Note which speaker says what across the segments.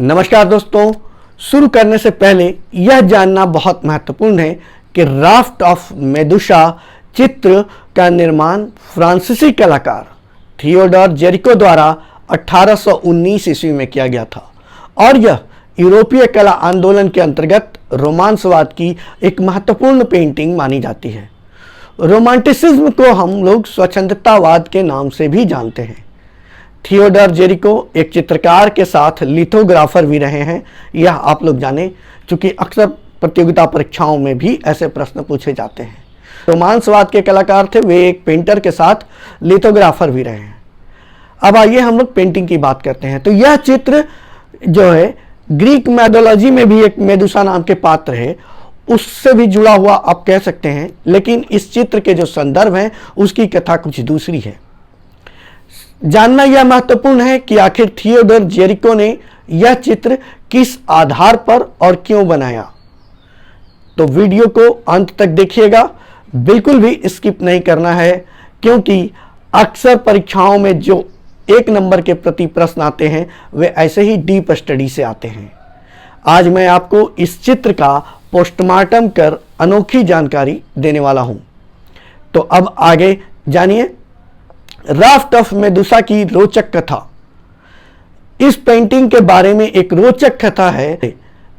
Speaker 1: नमस्कार दोस्तों, शुरू करने से पहले यह जानना बहुत महत्वपूर्ण है कि राफ्ट ऑफ मेदुसा चित्र का निर्माण फ्रांसीसी कलाकार थियोडोर जेरिको द्वारा 1819 ईस्वी में किया गया था और यह यूरोपीय कला आंदोलन के अंतर्गत रोमांसवाद की एक महत्वपूर्ण पेंटिंग मानी जाती है। रोमांटिसिज्म को हम लोग स्वच्छंदतावाद के नाम से भी जानते हैं। थियोडोर जेरिको एक चित्रकार के साथ लिथोग्राफर भी रहे हैं, यह आप लोग जाने, क्योंकि अक्सर प्रतियोगिता परीक्षाओं में भी ऐसे प्रश्न पूछे जाते हैं। रोमांसवाद के कलाकार थे, वे एक पेंटर के साथ लिथोग्राफर भी रहे हैं। अब आइए हम लोग पेंटिंग की बात करते हैं। तो यह चित्र जो है ग्रीक मैथोलॉजी में भी एक मेदुसा नाम के पात्र है, उससे भी जुड़ा हुआ आप कह सकते हैं, लेकिन इस चित्र के जो संदर्भ हैं उसकी कथा कुछ दूसरी है। जानना यह महत्वपूर्ण है कि आखिर थियोडोर जेरिको ने यह चित्र किस आधार पर और क्यों बनाया। तो वीडियो को अंत तक देखिएगा, बिल्कुल भी स्किप नहीं करना है, क्योंकि अक्सर परीक्षाओं में जो 1 नंबर के प्रति प्रश्न आते हैं वे ऐसे ही डीप स्टडी से आते हैं। आज मैं आपको इस चित्र का पोस्टमार्टम कर अनोखी जानकारी देने वाला हूं। तो अब आगे जानिए राफ्ट ऑफ मेदुसा की रोचक कथा। इस पेंटिंग के बारे में एक रोचक कथा है।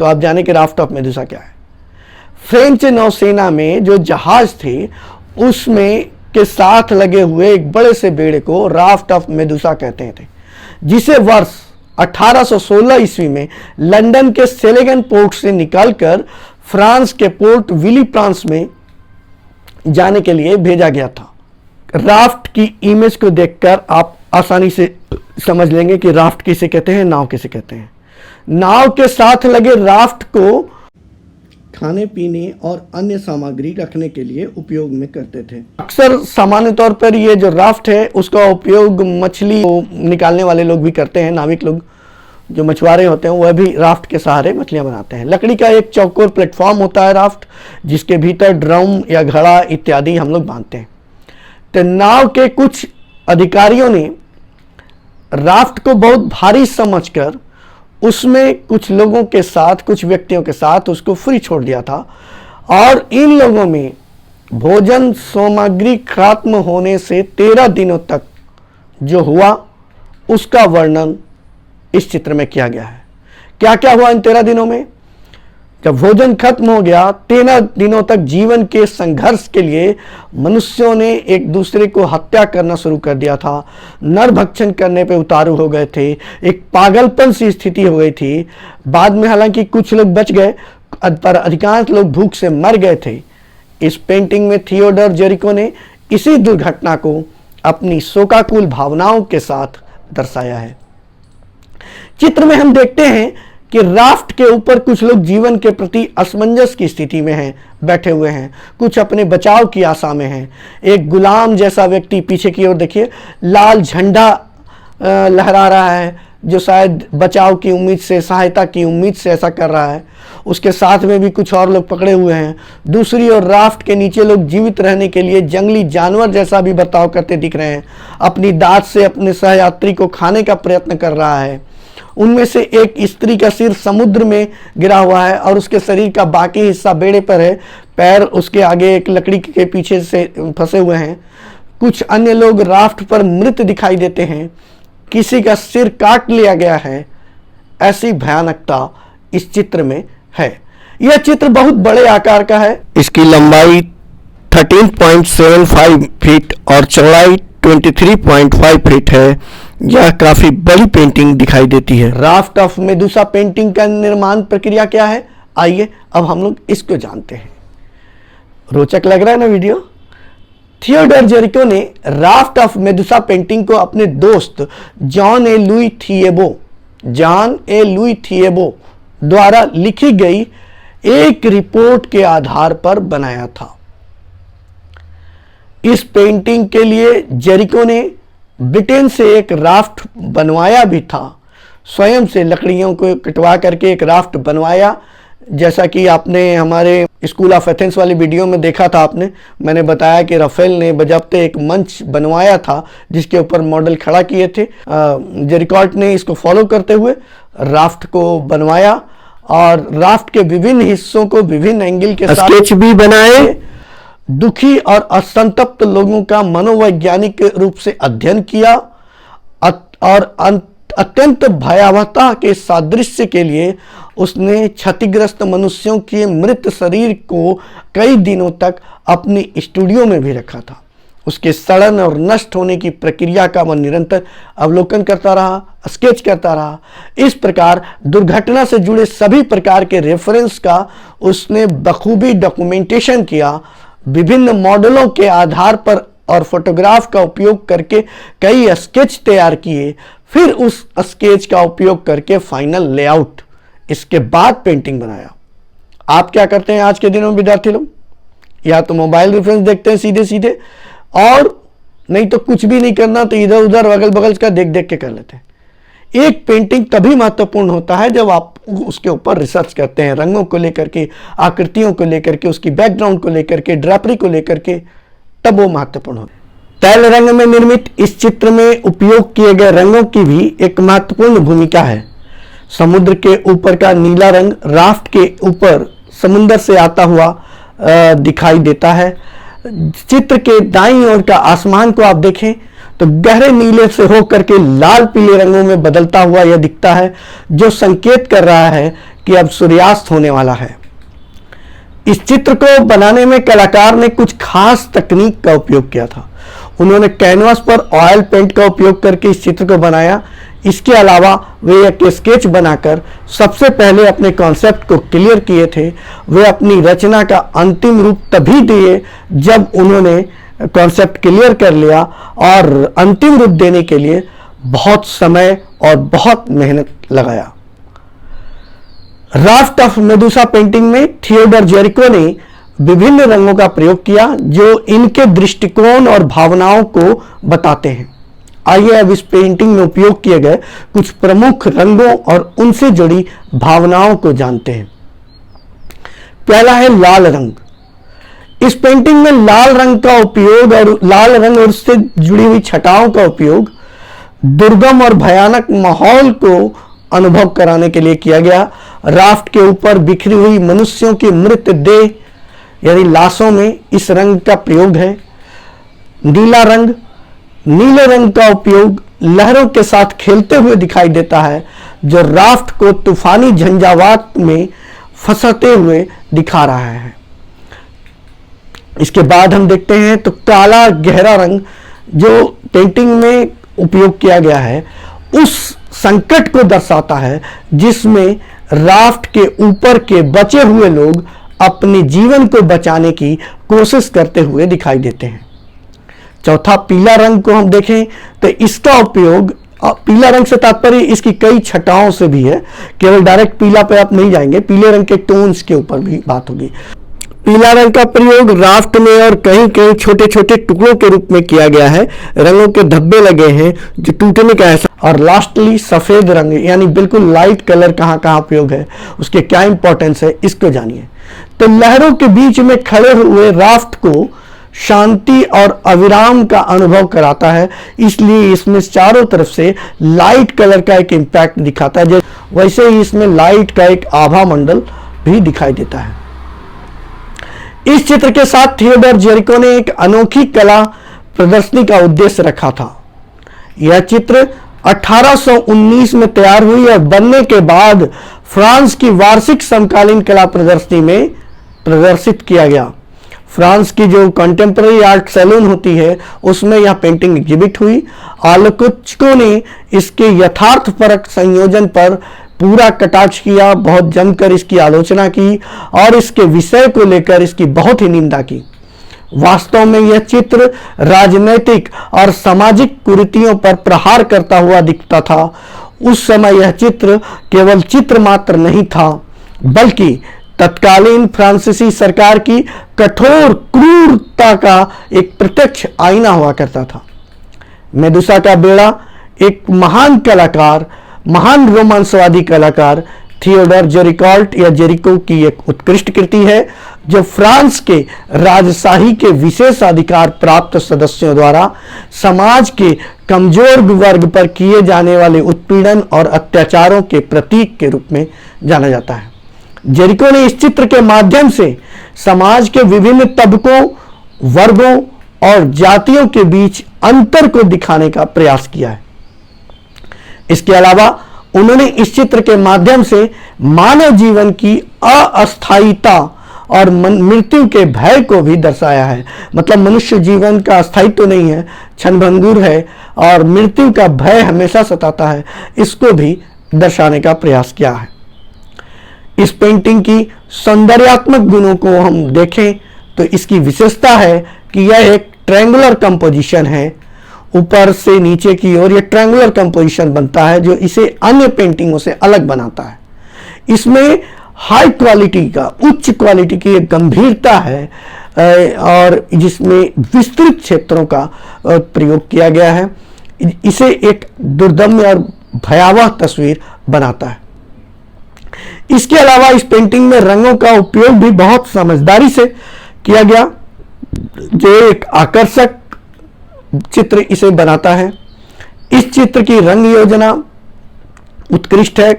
Speaker 1: तो आप जाने कि राफ्ट ऑफ मेदुसा क्या है। फ्रेंच नौसेना में जो जहाज थे उसमें के साथ लगे हुए एक बड़े से बेड़े को राफ्ट ऑफ मेदुसा कहते थे, जिसे वर्ष 1816 ईस्वी में लंदन के सेलेगन पोर्ट से निकालकर फ्रांस के पोर्ट विली फ्रांस में जाने के लिए भेजा गया था। राफ्ट की इमेज को देखकर आप आसानी से समझ लेंगे कि राफ्ट किसे कहते हैं, नाव किसे कहते हैं। नाव के साथ लगे राफ्ट को खाने पीने और अन्य सामग्री रखने के लिए उपयोग में करते थे। अक्सर सामान्य तौर पर ये जो राफ्ट है उसका उपयोग मछली को निकालने वाले लोग भी करते हैं। नाविक लोग जो मछुआरे होते हैं वह भी राफ्ट के सहारे मछलियां बनाते हैं। लकड़ी का एक चौकोर प्लेटफॉर्म होता है राफ्ट, जिसके भीतर ड्रम या घड़ा इत्यादि हम लोग बांधते हैं। तो नाव के कुछ अधिकारियों ने राफ्ट को बहुत भारी समझकर उसमें कुछ लोगों के साथ, कुछ व्यक्तियों के साथ उसको फ्री छोड़ दिया था और इन लोगों में भोजन सामग्री खत्म होने से 13 दिनों तक जो हुआ उसका वर्णन इस चित्र में किया गया है। क्या क्या हुआ इन 13 दिनों में? जब भोजन खत्म हो गया, 13 दिनों तक जीवन के संघर्ष के लिए मनुष्यों ने एक दूसरे को हत्या करना शुरू कर दिया था, नरभक्षण करने पे उतारू हो गए थे, एक पागलपन सी स्थिति हो गई थी। बाद में हालांकि कुछ लोग बच गए, पर अधिकांश लोग भूख से मर गए थे। इस पेंटिंग में थियोडोर जेरिको ने इसी दुर्घटना को अपनी शोकाकुल भावनाओं के साथ दर्शाया है। चित्र में हम देखते हैं कि राफ्ट के ऊपर कुछ लोग जीवन के प्रति असमंजस की स्थिति में हैं, बैठे हुए हैं, कुछ अपने बचाव की आशा में हैं। एक गुलाम जैसा व्यक्ति पीछे की ओर देखिए लाल झंडा लहरा रहा है, जो शायद बचाव की उम्मीद से, सहायता की उम्मीद से ऐसा कर रहा है। उसके साथ में भी कुछ और लोग पकड़े हुए हैं। दूसरी ओर राफ्ट के नीचे लोग जीवित रहने के लिए जंगली जानवर जैसा भी बर्ताव करते दिख रहे हैं। अपनी दांत से अपने सहयात्री को खाने का प्रयत्न कर रहा है। उनमें से एक स्त्री का सिर समुद्र में गिरा हुआ है और उसके शरीर का बाकी हिस्सा बेड़े पर है, पैर उसके आगे एक लकड़ी के पीछे से फंसे हुए हैं। कुछ अन्य लोग राफ्ट पर मृत दिखाई देते हैं, किसी का सिर काट लिया गया है। ऐसी भयानकता इस चित्र में है। यह चित्र बहुत बड़े आकार का है। इसकी लंबाई 13.75 फीट और चौड़ाई 23.5 फीट है। यह काफी बड़ी पेंटिंग दिखाई देती है। राफ्ट ऑफ मेदुसा पेंटिंग का निर्माण प्रक्रिया क्या है, आइए अब हम लोग इसको जानते हैं। रोचक लग रहा है ना वीडियो। थियोडोर जेरिको ने राफ्ट ऑफ मेदुसा पेंटिंग को अपने दोस्त जॉन ए लुई थिएबो द्वारा लिखी गई एक रिपोर्ट के आधार पर बनाया था। इस पेंटिंग के लिए जेरिको ने ब्रिटेन से एक राफ्ट बनवाया भी था। स्वयं से लकड़ियों को कटवा करके एक राफ्ट बनवाया, जैसा कि आपने हमारे स्कूल ऑफ एथेंस वाली वीडियो में देखा था, मैंने बताया कि राफेल ने बजाबते एक मंच बनवाया था जिसके ऊपर मॉडल खड़ा किए थे। जेरिकॉट ने इसको फॉलो करते हुए राफ्ट को बनवाया और राफ्ट के विभिन्न हिस्सों को विभिन्न एंगल के साथ स्केच भी बनाए। दुखी और असंतप्त लोगों का मनोवैज्ञानिक रूप से अध्ययन किया और अत्यंत भयावहता के सादृश्य के लिए उसने क्षतिग्रस्त मनुष्यों के मृत शरीर को कई दिनों तक अपनी स्टूडियो में भी रखा था। उसके सड़न और नष्ट होने की प्रक्रिया का वह निरंतर अवलोकन करता रहा, स्केच करता रहा। इस प्रकार दुर्घटना से जुड़े सभी प्रकार के रेफरेंस का उसने बखूबी डॉक्यूमेंटेशन किया। विभिन्न मॉडलों के आधार पर और फोटोग्राफ का उपयोग करके कई स्केच तैयार किए, फिर उस स्केच का उपयोग करके फाइनल लेआउट, इसके बाद पेंटिंग बनाया। आप क्या करते हैं आज के दिनों में विद्यार्थी लोग? या तो मोबाइल रेफरेंस देखते हैं सीधे सीधे, और नहीं तो कुछ भी नहीं करना तो इधर उधर अगल बगल का देख देख के कर लेते हैं। एक पेंटिंग तभी महत्वपूर्ण होता है जब आप उसके ऊपर रिसर्च करते हैं, रंगों को लेकर के, आकृतियों को लेकर के, उसकी बैकग्राउंड को लेकर के, ड्रापरी को लेकर के, तब वो महत्वपूर्ण होता है। तैल रंग में निर्मित इस चित्र में उपयोग किए गए रंगों की भी एक महत्वपूर्ण भूमिका है। समुद्र के ऊपर का नीला रंग राफ्ट के ऊपर समुद्र से आता हुआ दिखाई देता है। चित्र के दाईं ओर का आसमान को आप देखें तो गहरे नीले से होकर के लाल पीले रंगों में बदलता हुआ यह दिखता है, जो संकेत कर रहा है कि अब सूर्यास्त होने वाला है। इस चित्र को बनाने में कलाकार ने कुछ खास तकनीक का उपयोग किया था। उन्होंने कैनवास पर ऑयल पेंट का उपयोग करके इस चित्र को बनाया। इसके अलावा वे एक स्केच बनाकर सबसे पहले अपने कॉन्सेप्ट को क्लियर किए थे। वे अपनी रचना का अंतिम रूप तभी दिए जब उन्होंने कॉन्सेप्ट क्लियर कर लिया, और अंतिम रूप देने के लिए बहुत समय और बहुत मेहनत लगाया। राफ्ट ऑफ मेडुसा पेंटिंग में थियोडोर जेरिको ने विभिन्न रंगों का प्रयोग किया जो इनके दृष्टिकोण और भावनाओं को बताते हैं। आइए अब इस पेंटिंग में उपयोग किए गए कुछ प्रमुख रंगों और उनसे जुड़ी भावनाओं को जानते हैं। पहला है लाल रंग। इस पेंटिंग में लाल रंग का उपयोग और लाल रंग और उससे जुड़ी हुई छटाओं का उपयोग दुर्गम और भयानक माहौल को अनुभव कराने के लिए किया गया। राफ्ट के ऊपर बिखरी हुई मनुष्यों की मृत देह यानी लाशों में इस रंग का प्रयोग है। नीला रंग, नीले रंग का उपयोग लहरों के साथ खेलते हुए दिखाई देता है, जो राफ्ट को तूफानी झंझावात में फंसाते हुए दिखा रहा है। इसके बाद हम देखते हैं तो काला गहरा रंग जो पेंटिंग में उपयोग किया गया है उस संकट को दर्शाता है जिसमें राफ्ट के ऊपर के बचे हुए लोग अपने जीवन को बचाने की कोशिश करते हुए दिखाई देते हैं। चौथा पीला रंग को हम देखें तो इसका उपयोग, पीला रंग से तात्पर्य इसकी कई छटाओं से भी है, केवल डायरेक्ट पीला पे आप नहीं जाएंगे, पीले रंग के टोन्स के ऊपर भी बात होगी। पीला रंग का प्रयोग राफ्ट में और कहीं कहीं छोटे छोटे टुकड़ों के रूप में किया गया है। रंगों के धब्बे लगे हैं जो टूटने का ऐसा। और लास्टली सफेद रंग यानी बिल्कुल लाइट कलर कहाँ कहाँ उपयोग है, उसके क्या इंपॉर्टेंस है, इसको जानिए। तो लहरों के बीच में खड़े हुए राफ्ट को शांति और अविराम का अनुभव कराता है, इसलिए इसमें चारों तरफ से लाइट कलर का एक इंपैक्ट दिखाता है। वैसे ही इसमें लाइट का एक आभा मंडल भी दिखाई देता है। इस चित्र के साथ थियोडोर जेरिको ने एक अनोखी कला प्रदर्शनी का उद्देश्य रखा था। यह चित्र 1819 में तैयार हुई और बनने के बाद फ्रांस की वार्षिक समकालीन कला प्रदर्शनी में प्रदर्शित किया गया। फ्रांस की जो कंटेम्पररी आर्ट सैलून होती है उसमें यह पेंटिंग एग्जिबिट हुई। आलोचकों ने इसके यथार्थपरक संयोजन पर पूरा कटाक्ष किया, बहुत जमकर इसकी आलोचना की और इसके विषय को लेकर इसकी बहुत ही निंदा की। वास्तव में यह चित्र राजनैतिक और सामाजिक कुरीतियों पर प्रहार करता हुआ दिखता था। उस समय यह चित्र केवल चित्र मात्र नहीं था, बल्कि तत्कालीन फ्रांसीसी सरकार की कठोर क्रूरता का एक प्रत्यक्ष आईना हुआ करता था। मेडुसा का बेड़ा एक महान कलाकार, महान रोमांसवादी कलाकार थियोडोर जेरिकॉल्ट या जेरिको की एक उत्कृष्ट कृति है जो फ्रांस के राजशाही के विशेष अधिकार प्राप्त सदस्यों द्वारा समाज के कमजोर वर्ग पर किए जाने वाले उत्पीड़न और अत्याचारों के प्रतीक के रूप में जाना जाता है। जेरिको ने इस चित्र के माध्यम से समाज के विभिन्न तबकों, वर्गों और जातियों के बीच अंतर को दिखाने का प्रयास किया है। इसके अलावा उन्होंने इस चित्र के माध्यम से मानव जीवन की अस्थायीता और मृत्यु के भय को भी दर्शाया है। मतलब मनुष्य जीवन का अस्थायित्व तो नहीं है, क्षणभंगुर है और मृत्यु का भय हमेशा सताता है, इसको भी दर्शाने का प्रयास किया है। इस पेंटिंग की सौंदर्यात्मक गुणों को हम देखें तो इसकी विशेषता है कि यह एक ट्रायंगुलर कंपोजिशन है। ऊपर से नीचे की ओर यह ट्रायंगुलर कंपोजिशन बनता है जो इसे अन्य पेंटिंगों से अलग बनाता है। इसमें हाई क्वालिटी का, उच्च क्वालिटी की एक गंभीरता है और जिसमें विस्तृत क्षेत्रों का प्रयोग किया गया है। इसे एक दुर्दम्य और भयावह तस्वीर बनाता है। इसके अलावा इस पेंटिंग में रंगों का उपयोग भी बहुत समझदारी से किया गया जो एक आकर्षक चित्र इसे बनाता है। इस चित्र की रंग योजना उत्कृष्ट है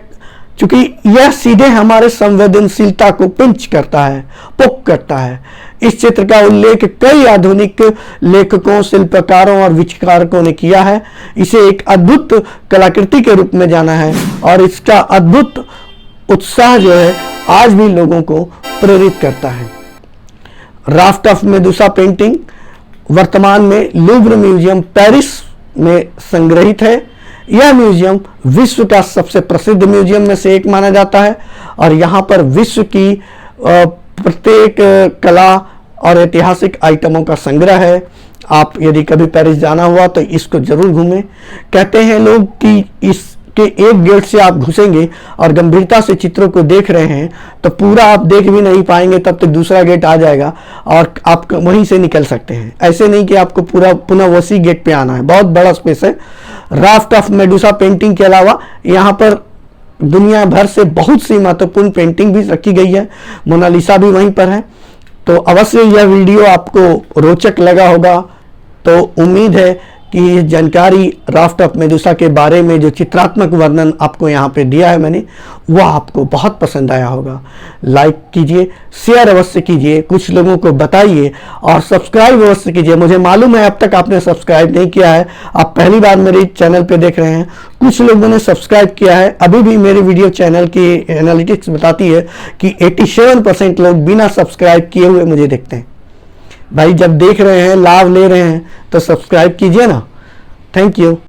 Speaker 1: क्योंकि यह सीधे हमारे संवेदनशीलता को पिंच करता है, पोक करता है। इस चित्र का उल्लेख कई आधुनिक लेखकों, शिल्पकारों और विचारकों ने किया है। इसे एक अद्भुत कलाकृति के रूप में जाना है और इसका अद्भुत उत्साह जो है आज भी लोगों को प्रेरित करता है। राफ्ट ऑफ मेदुसा पेंटिंग वर्तमान में लूव्र म्यूजियम पेरिस में संग्रहित है। यह म्यूजियम विश्व का सबसे प्रसिद्ध म्यूजियम में से एक माना जाता है और यहाँ पर विश्व की प्रत्येक कला और ऐतिहासिक आइटमों का संग्रह है। आप यदि कभी पेरिस जाना हुआ तो इसको जरूर घूमें। कहते हैं लोग कि इसके एक गेट से आप घुसेंगे और गंभीरता से चित्रों को देख रहे हैं तो पूरा आप देख भी नहीं पाएंगे, तब तक दूसरा गेट आ जाएगा और आप वहीं से निकल सकते हैं। ऐसे नहीं कि आपको पूरा पुनः उसी गेट पे आना है, बहुत बड़ा स्पेस है। राफ्ट ऑफ मेडुसा पेंटिंग के अलावा यहाँ पर दुनिया भर से बहुत सी महत्वपूर्ण पेंटिंग भी रखी गई है। मोनालिसा भी वहीं पर है। तो अवश्य यह वीडियो आपको रोचक लगा होगा। तो उम्मीद है कि ये जानकारी राफ्ट ऑफ मेदुसा के बारे में जो चित्रात्मक वर्णन आपको यहाँ पे दिया है मैंने, वह आपको बहुत पसंद आया होगा। लाइक कीजिए, शेयर अवश्य कीजिए, कुछ लोगों को बताइए और सब्सक्राइब अवश्य कीजिए। मुझे मालूम है अब तक आपने सब्सक्राइब नहीं किया है, आप पहली बार मेरे चैनल पे देख रहे हैं। कुछ लोगों ने सब्सक्राइब किया है। अभी भी मेरे वीडियो चैनल की एनालिटिक्स बताती है कि 87% लोग बिना सब्सक्राइब किए हुए मुझे देखते हैं। भाई जब देख रहे हैं, लाभ ले रहे हैं तो सब्सक्राइब कीजिए ना। Thank you.